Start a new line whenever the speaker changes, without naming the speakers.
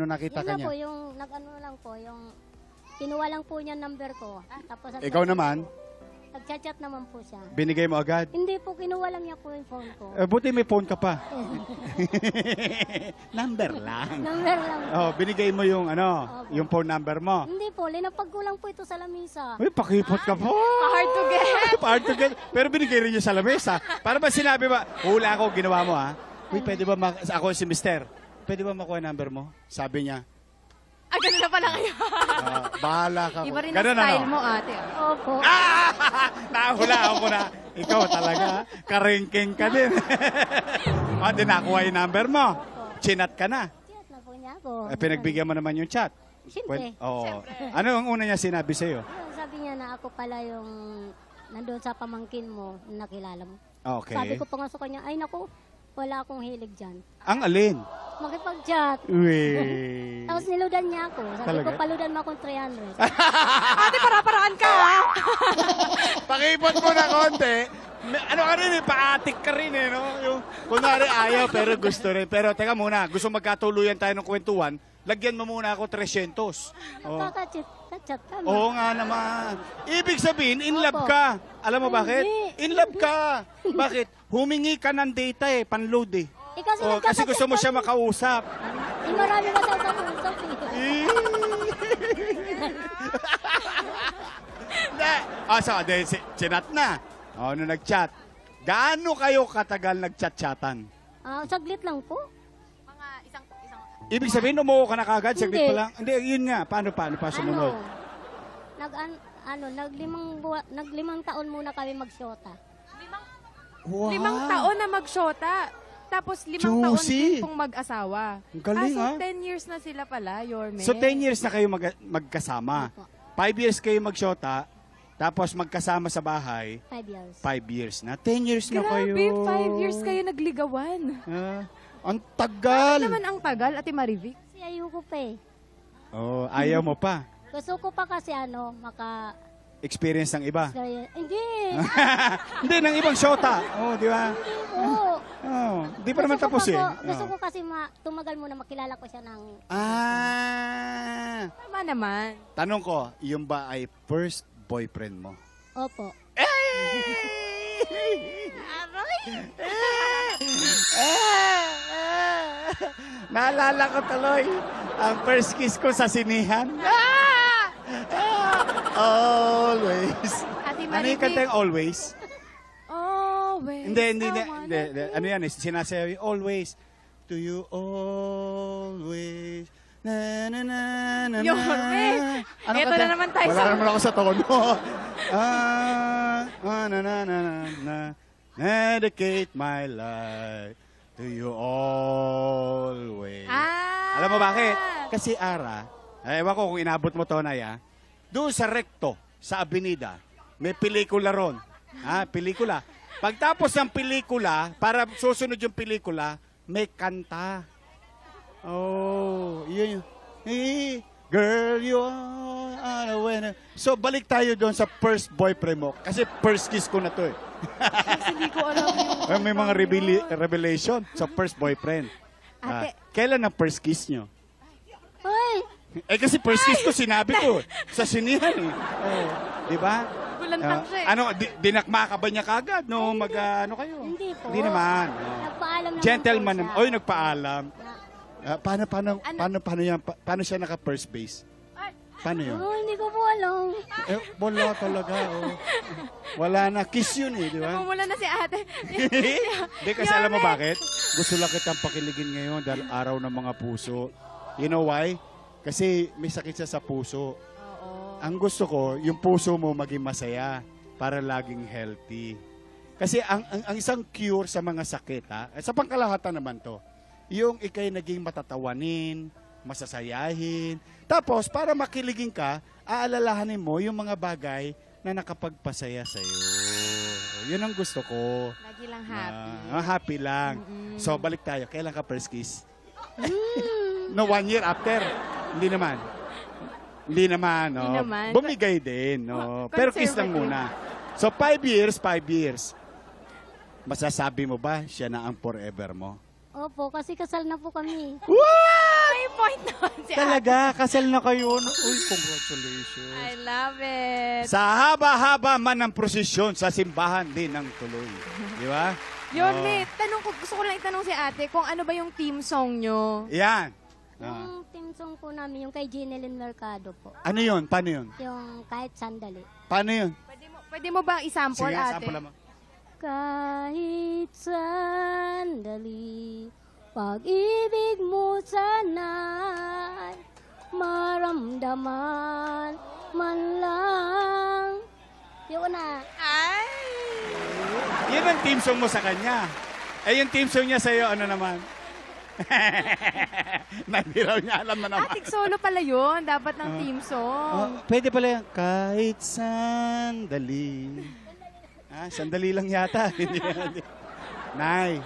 nung nakita
Yun
ka
na po,
niya?
yung nag-ano lang po, yung kinuha lang po niya number ko. Tapos
Ikaw naman,
nagchat-chat naman po siya.
binigay mo agad?
Hindi po, kinuha lang niya po yung phone ko.
Buti may phone ka pa. Number lang.
Number lang po.
Oh, binigay mo yung
Opo.
yung phone number mo.
Hindi po, linapag ko lang po ito sa lamisa.
Uy, pakipot ka po.
Hard to get.
Hard to get. Pero binigay rin niya sa lamesa. Para ba sinabi ba, hula ako, ginawa mo ha? Uy, pwede ba, ako si Mister, pwede ba makuha yung number mo? Sabi niya,
Ganun na pala kayo.
bahala ka.
Iba rin ang
Ganun,
style mo, ate.
Opo.
Nahula ako na. Ikaw talaga, karingking ka din. Di nakuha yung number mo. Chinat ka na.
Chat na po niya ako.
Pinagbigyan mo naman yung chat.
Siyempre.
Oo. Ano ang una niya sinabi sa'yo?
Ayun, sabi niya na ako pala yung nandun sa pamangkin mo, na nakilala mo.
Okay.
Sabi ko pa nga sa kanya, ay naku, wala akong hilig dyan.
Ang alin?
Makipag-chat.
Uy.
Tapos niludan niya ako. Sabi
Talaga?
ko, paludan mo akong 300.
Ate, para-paraan ka, ha?
Pakipot mo na konti. Ano ka rin paatik ka rin no? Yung, kunwari ayaw pero gusto rin. Pero teka muna, gusto magkatuluyan tayo ng kwentuhan, lagyan mo muna ako 300. Oh.
Nagkaka-chat kami.
Oo nga naman. Ibig sabihin, in love
Opo.
ka. Alam mo bakit?
Hindi.
In love ka. Bakit? Humingi ka ng data panload eh.
Kasi,
Kasi gusto mo siya makausap.
marami ka sa usap eh.
Hindi. Chinat na. Nung nag-chat. Gaano kayo katagal nag-chat-chatan?
Saglit lang po.
Mga isang...
Ibig sabihin, umuo ka na kagad, saglit
Hindi.
pa lang. Hindi, yun nga. Paano pa sumunod?
Naglimang taon muna kami magsyota.
Wow.
5 taon na magsyota. Tapos 5 taon
Juicy.
din pong mag-asawa.
Ang galing,
so
ha?
10 years na sila pala, Yorme.
So 10 years na kayo magkasama.
Opo.
5 years kayo magsyota, tapos magkasama sa bahay,
5 years.
5 years na. 10 years na kayo.
Grabe, 5 years kayo nagligawan.
Ang tagal.
Ano naman ang tagal, Ate Marivic?
Kasi ayoko pa eh.
Oh, ayaw mo pa.
Gusto ko pa kasi
Experience ng iba.
Hindi.
Hindi, ng ibang syota. Oh, di ba?
Oo.
Oh, di pa naman tapos eh.
Gusto ko kasi tumagal muna makilala ko siya ng...
Tama naman.
Tanong ko, yung ba ay first boyfriend mo?
Opo.
Naalala ko tuloy ang first kiss ko sa sinihan. Always.
Ate
Ano yung kanta yung always?
Always.
Hindi. Ano yan, sinasayaw yung always. Do you always... Na, na, na, na, na.
Yorme,
Ano
eto
kanta?
na naman tayo
Wala
sa-
naman ako sa tono. Na, na, na, na. Dedicate my life to you always. Alam mo bakit? Kasi Ara, ewan ko kung inabot mo to, Naya, doon sa Recto, sa Avenida, may pelikula ron. Pelikula. Pagtapos ng pelikula, para susunod yung pelikula, may kanta. Oh, yun. Hey, girl, you are a winner. So, balik tayo doon sa first boyfriend mo. Kasi first kiss ko na to eh.
Kasi hindi ko alam yung...
May mga revelation sa first boyfriend.
Ate,
Kailan ang first kiss nyo?
Hoy!
Kasi first kiss ko, sinabi ko, sa sinihan eh. Oh, di ba?
gulantang siya eh.
Dinakma ka ba niya kagad? No, ano kayo?
Hindi po.
Hindi naman. Oh.
Nagpaalam naman
Gentleman
po
naman.
siya.
Oy, nagpaalam. Paano siya naka first base? Paano yun?
Hindi ko po alam.
Wala talaga. Oh. Wala na. Kiss yun eh, di ba?
Namumula na si ate.
Hindi, kasi alam mo bakit? Gusto lang kitang pakiligin ngayon dahil araw ng mga puso. You know why? Kasi may sakit siya sa puso.
Oo.
Ang gusto ko, yung puso mo maging masaya para laging healthy. Kasi ang isang cure sa mga sakit, sa pangkalahatan naman to, yung ikay naging matatawanin, masasayahin. Tapos, para makiligin ka, aalalahanin mo yung mga bagay na nakapagpasaya sa'yo. Yun ang gusto ko.
Lagi lang happy.
Happy lang. So, balik tayo. Kailan ka first kiss? No, 1 year after. Hindi naman. Hindi naman. No.
Hindi naman.
Bumigay din. No. Pero kiss lang muna. So, 5 years. Masasabi mo ba siya na ang forever mo?
Opo, kasi kasal na po kami.
What?
May point naman si ate.
Talaga, kasal na kayo. Uy, congratulations.
I love it.
Sa haba-haba man ng prosesyon, sa simbahan din ang tuloy. Di ba?
Yun,
Oo.
May, gusto ko lang itanong si ate kung ano ba yung team song nyo.
Yan.
Yung team song po namin, yung kay Ginelyn Mercado po.
Ano yun? Paano yun?
Yung kahit sandali.
Paano yun?
Pwede mo bang isample,
Sige,
ate?
sample mo.
Kahit sandali, pag-ibig mo sana'y maramdaman man lang. Yun na.
Ay!
Yan ang team song mo sa kanya. Eh, yung team song niya sa'yo, ano naman? Hindi raw niya alam na naman.
Atik solo pala yun. Dapat ng team song.
Pwede pala yan. Kahit sandali. Sandali lang yata. Nay,